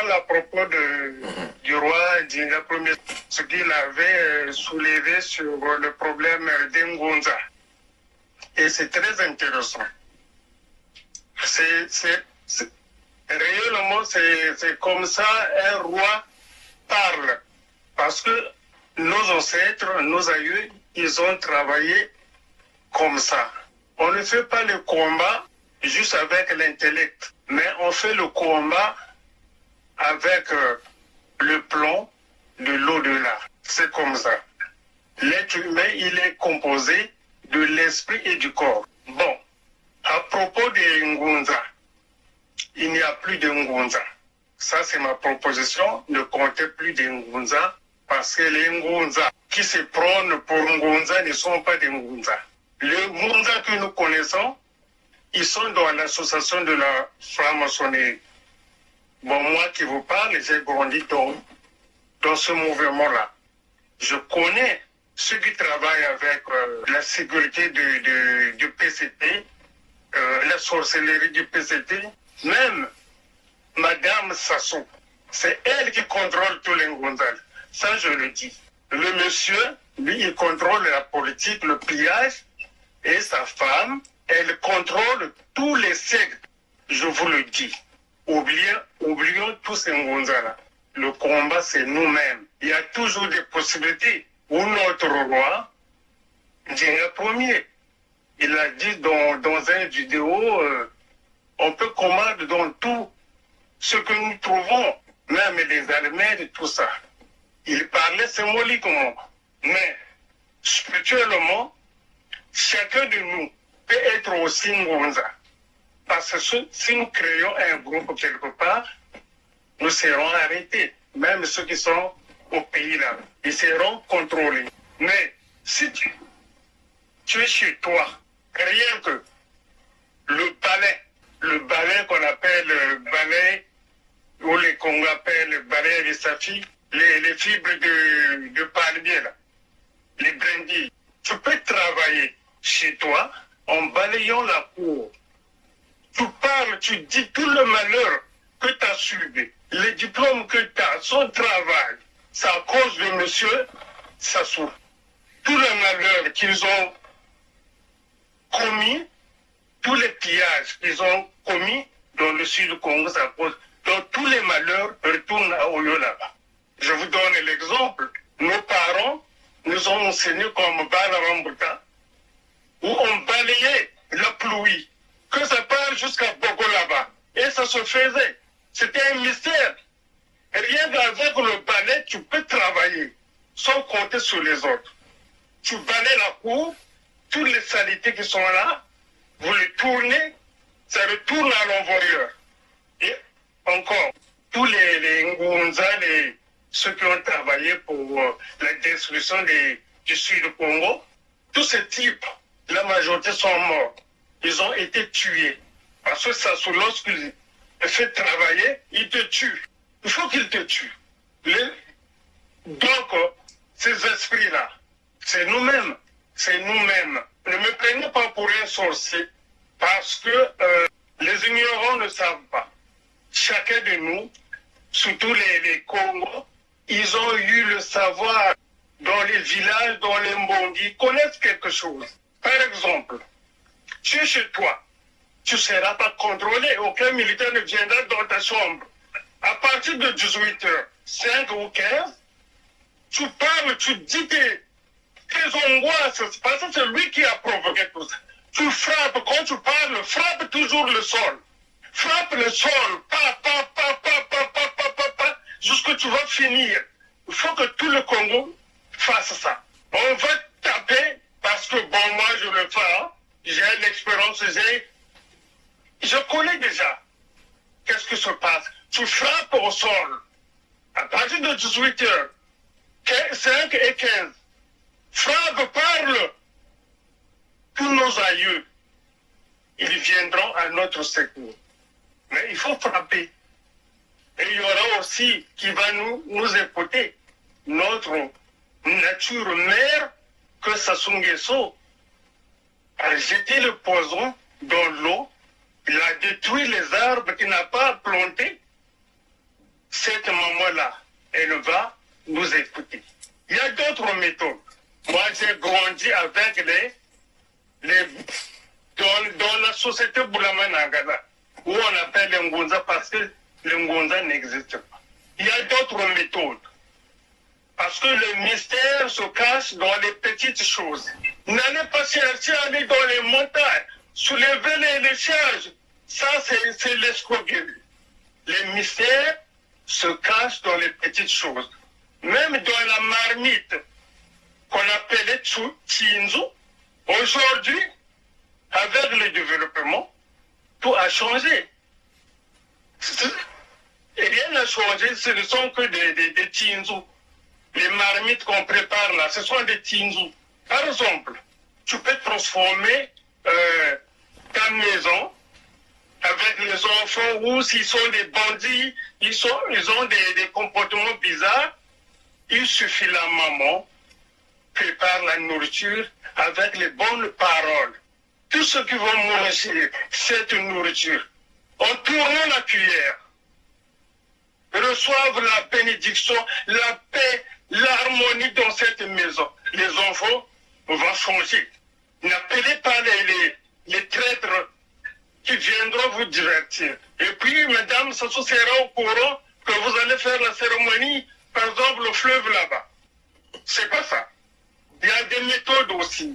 parle à propos du roi Djinga Ier, ce qu'il avait soulevé sur le problème d'Ngonza. Et c'est très intéressant. Réellement, c'est comme ça un roi parle. Parce que nos ancêtres, nos aïeux, ils ont travaillé comme ça. On ne fait pas le combat juste avec l'intellect, mais on fait le combat avec le plan de l'au-delà. C'est comme ça. L'être humain, il est composé de l'esprit et du corps. Bon, à propos de Ngunza, il n'y a plus de Ngunza. Ça, c'est ma proposition. Ne comptez plus de Ngunza parce que les Ngunza qui se prônent pour Ngunza ne sont pas des Ngunza. Les Ngunza que nous connaissons, ils sont dans l'association de la franc-maçonnerie. Bon, moi qui vous parle, j'ai grandi dans ce mouvement-là. Je connais ceux qui travaillent avec la sécurité du PCT, la sorcellerie du PCT, même Madame Sassou. C'est elle qui contrôle tous les Ngunza. Ça, je le dis. Le monsieur, lui, il contrôle la politique, le pillage, et sa femme, elle contrôle tous les sectes. Je vous le dis. Oublions tous ces Ngunza-là. Le combat, c'est nous-mêmes. Il y a toujours des possibilités où notre roi, Djinga Ier, il a dit dans une vidéo, on peut combattre dans tout ce que nous trouvons, même les Allemands et tout ça. Il parlait symboliquement, mais spirituellement, chacun de nous peut être aussi Ngunza. Parce que si nous créons un groupe quelque part, nous serons arrêtés. Même ceux qui sont au pays là, ils seront contrôlés. Mais si tu es chez toi, rien que le balai qu'on appelle le balai, ou les Congos appellent le balai des safis, les fibres de palmier là, les brindilles, tu peux travailler chez toi en balayant la cour. Tu parles, tu dis tout le malheur que tu as subi, les diplômes que tu as, son travail, c'est à cause de monsieur Sassou. Tout le malheur qu'ils ont commis, tous les pillages qu'ils ont commis dans le sud du Congo, c'est à cause. Donc tous les malheurs retournent à Oyo là-bas. Je vous donne l'exemple. Nos parents nous ont enseigné comme Balavambuta, où on balayait la pluie, que ça part jusqu'à Bogo là-bas. Et ça se faisait. C'était un mystère. Rien qu'avec le balai, tu peux travailler sans compter sur les autres. Tu balayes la cour, toutes les saletés qui sont là, vous les tournez, ça retourne à l'envoyeur. Et encore, tous les Ngunza, ceux qui ont travaillé pour la destruction du sud du Congo, tous ces types, la majorité sont morts. Ils ont été tués. Parce que ça, lorsqu'il fait travailler, il te tue. Il faut qu'il te tue. Donc, ces esprits-là, c'est nous-mêmes. C'est nous-mêmes. Ne me prenez pas pour un sorcier, parce que les ignorants ne savent pas. Chacun de nous, surtout les Congos, ils ont eu le savoir dans les villages, dans les mbongi, ils connaissent quelque chose. Par exemple, tu es chez toi, tu ne seras pas contrôlé, aucun militaire ne viendra dans ta chambre. À partir de 18h, 5 ou 15, tu parles, tu dis tes angoisses, parce que c'est lui qui a provoqué tout ça. Tu frappes, quand tu parles, frappe toujours le sol. Frappe le sol, jusqu'à tu vas finir. Il faut que tout le Congo fasse ça. On va taper, parce que bon, moi je le fais, hein. J'ai l'expérience, je connais déjà. Qu'est-ce qui se passe? Tu frappes au sol. À partir de 18h, 5 et 15, frappe, parle. Tous nos aïeux, ils viendront à notre secours. Mais il faut frapper. Et il y aura aussi qui va nous écouter. Notre nature mère, que Sassou Nguesso a jeté le poison dans l'eau, il a détruit les arbres qu'il n'a pas plantés. cette maman-là, elle va nous écouter. Il y a d'autres méthodes. Moi, j'ai grandi avec dans la société Boulaman-Angala, où on appelle les Ngonza parce que le Ngonza n'existe pas. Il y a d'autres méthodes. Parce que le mystère se cache dans les petites choses. N'allez pas chercher à aller dans les montagnes, soulever les charges. Ça, c'est l'escroquerie. Les mystères se cachent dans les petites choses. Même dans la marmite qu'on appelait Tchinzu, aujourd'hui, avec le développement, tout a changé. Et rien n'a changé, ce ne sont que des Tchinzu. Les marmites qu'on prépare là, ce sont des Tchinzu. Par exemple, tu peux transformer ta maison avec les enfants ou s'ils sont des bandits, ils ont des comportements bizarres. Il suffit la maman prépare la nourriture avec les bonnes paroles. Tous ceux qui vont manger cette nourriture, en tournant la cuillère, reçoivent la bénédiction, la paix, l'harmonie dans cette maison. Les enfants vont changer. N'appelez pas les traîtres qui viendront vous divertir. Et puis, mesdames, ça sera au courant que vous allez faire la cérémonie, par exemple, au fleuve là-bas. C'est pas ça. Il y a des méthodes aussi.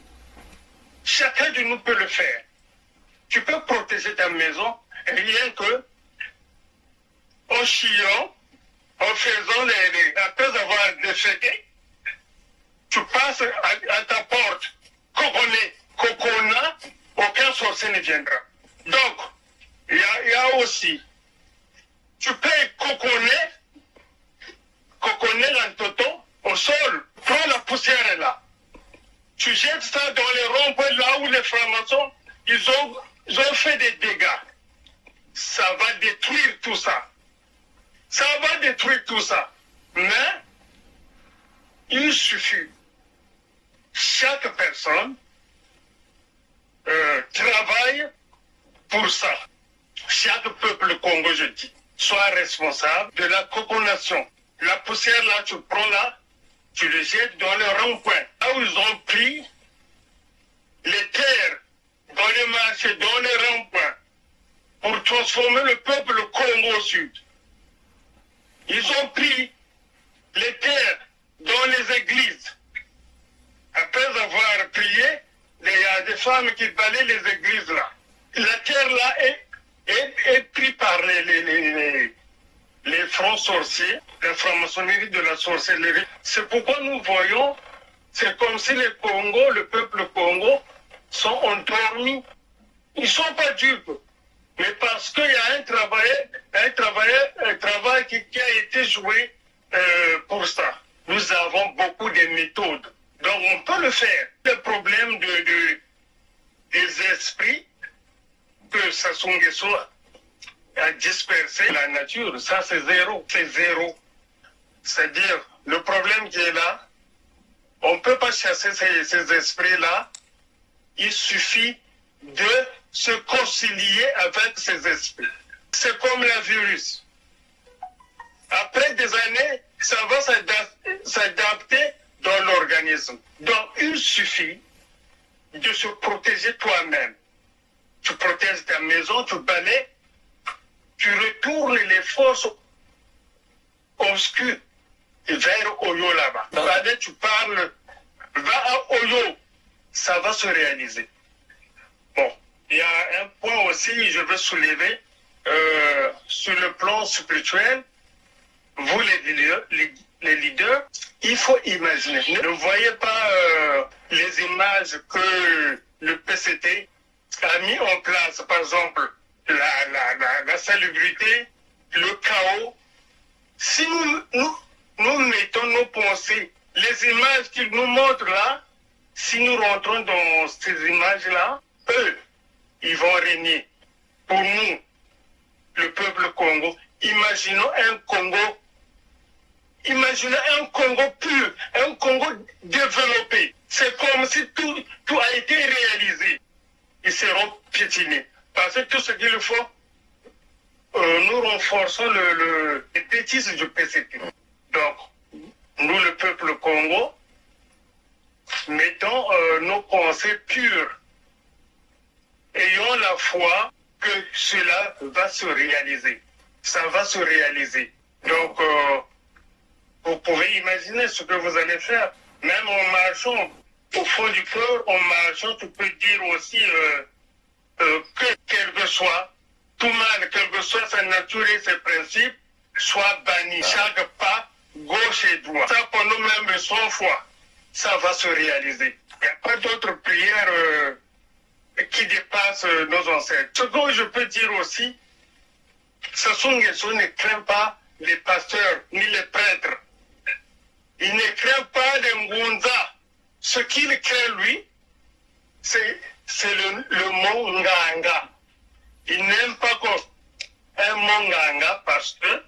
Chacun de nous peut le faire. Tu peux protéger ta maison rien que en chiant, en faisant après avoir déféqué, tu passes à ta porte, cocona, aucun sorcier ne viendra. Donc, il y a aussi, tu peux coconner l'antoton au sol, prends la poussière là. Tu jettes ça dans les ronds-points là où les francs-maçons, ils ont fait des dégâts. Ça va détruire tout ça. Ça va détruire tout ça. Mais, il suffit, chaque personne travaille pour ça. Chaque peuple Congo, je dis, soit responsable de la coconnation. La poussière là, tu prends là, tu le jettes dans le rond-point. Là où ils ont pris les terres, dans les marchés, dans les ronds-points, pour transformer le peuple Congo au sud. Ils ont pris les terres dans les églises. Après avoir prié, il y a des femmes qui balaient les églises là. La terre là est prise par les francs sorciers, la franc-maçonnerie de la sorcellerie. C'est pourquoi nous voyons, c'est comme si les Congo, le peuple Congo, sont endormis. Ils ne sont pas dupes. Mais parce qu'il y a un travail qui a été joué pour ça. Nous avons beaucoup de méthodes. Donc on peut le faire. Le problème des esprits que Sassou Nguesso a dispersé la nature, ça c'est zéro. C'est zéro. C'est-à-dire, le problème qui est là, on ne peut pas chasser ces esprits-là. Il suffit de se concilier avec ces esprits. C'est comme le virus. Après des années, ça va s'adapter dans l'organisme. Donc, il suffit de se protéger toi-même. Tu protèges ta maison, tu balais, tu retournes les forces obscures vers Oyo là-bas. Balais, tu parles, va à Oyo, ça va se réaliser. Bon, il y a un point aussi, je veux soulever, sur le plan spirituel, vous les leaders, il faut imaginer. Ne voyez pas les images que le PCT a mis en place, par exemple, la salubrité, le chaos. Si nous mettons nos pensées, les images qu'ils nous montrent là, si nous rentrons dans ces images-là, eux, ils vont régner. Pour nous, le peuple Congo, imaginons un Congo pur, un Congo développé. C'est comme si tout a été réalisé. Ils seront piétinés. Parce que tout ce qu'il faut, nous renforçons les bêtises du PCP. Donc, nous, le peuple Congo, mettons nos pensées pures. Ayons la foi que cela va se réaliser. Ça va se réaliser. Donc, vous pouvez imaginer ce que vous allez faire. Même en marchant au fond du cœur, en marchant, tu peux dire aussi que quel que soit, tout mal, quelle que soit sa nature et ses principes, soit banni. Chaque pas, gauche et droit. Ça, pour nous-mêmes, sans foi, ça va se réaliser. Il n'y a pas d'autre prière qui dépasse nos ancêtres. Ce que je peux dire aussi, Sassou Nguesso ne craint pas les pasteurs ni les prêtres. Il ne craint pas les Ngunza. Ce qu'il craint, lui, c'est le mot Nganga. Il n'aime pas un mot Nganga parce que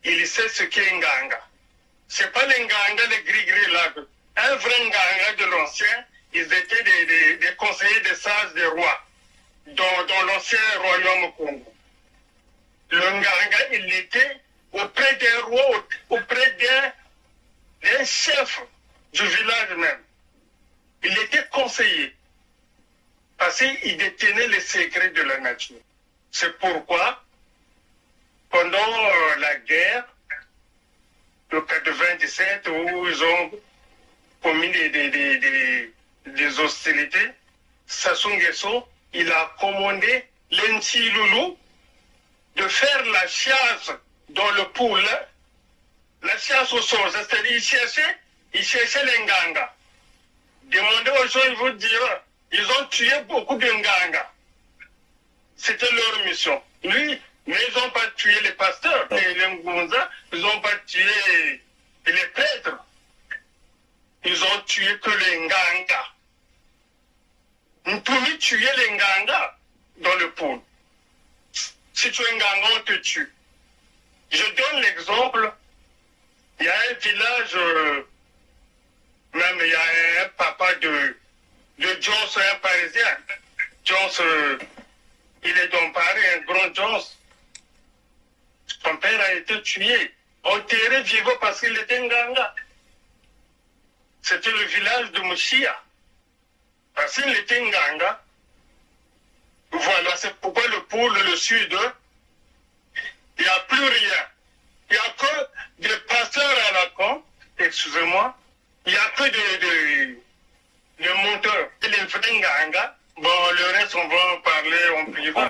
il sait ce qu'est Nganga. Ce n'est pas les Nganga, les gris-gris là. Un vrai Nganga de l'ancien, ils étaient des conseillers des sages des rois dans l'ancien royaume Congo. Le Nganga, il était auprès d'un roi, auprès d'un chef du village même. Il était conseiller parce qu'il détenait les secrets de la nature. C'est pourquoi, pendant la guerre de 97, où ils ont commis des hostilités, Sassou Nguesso, il a commandé l'Enti Loulou de faire la chasse dans le poule, la chasse aux sorts. C'est-à-dire il cherchait les Nganga. Demandez aux gens, ils vous diront, ils ont tué beaucoup de Nganga. C'était leur mission. Lui, mais ils n'ont pas tué les pasteurs, les Ngunza, ils n'ont pas tué les prêtres. Ils ont tué que les Nganga. Ntumi tuait les Nganga dans le pôle. Si tu es Nganga, on te tue. Je donne l'exemple, il y a un village, même il y a un papa de Jones, un Parisien. Jones, il est dans Paris, un grand Jones. Son père a été tué, enterré vivant parce qu'il était Nganga. C'était le village de Mouchia. Parce qu'il était Nganga. Voilà, c'est pourquoi le pôle, le sud, il n'y a plus rien. Il n'y a que des pasteurs à la con, excusez-moi, il n'y a que des monteurs. Et les vrais Nganga, bon, le reste, on va en parler en privé.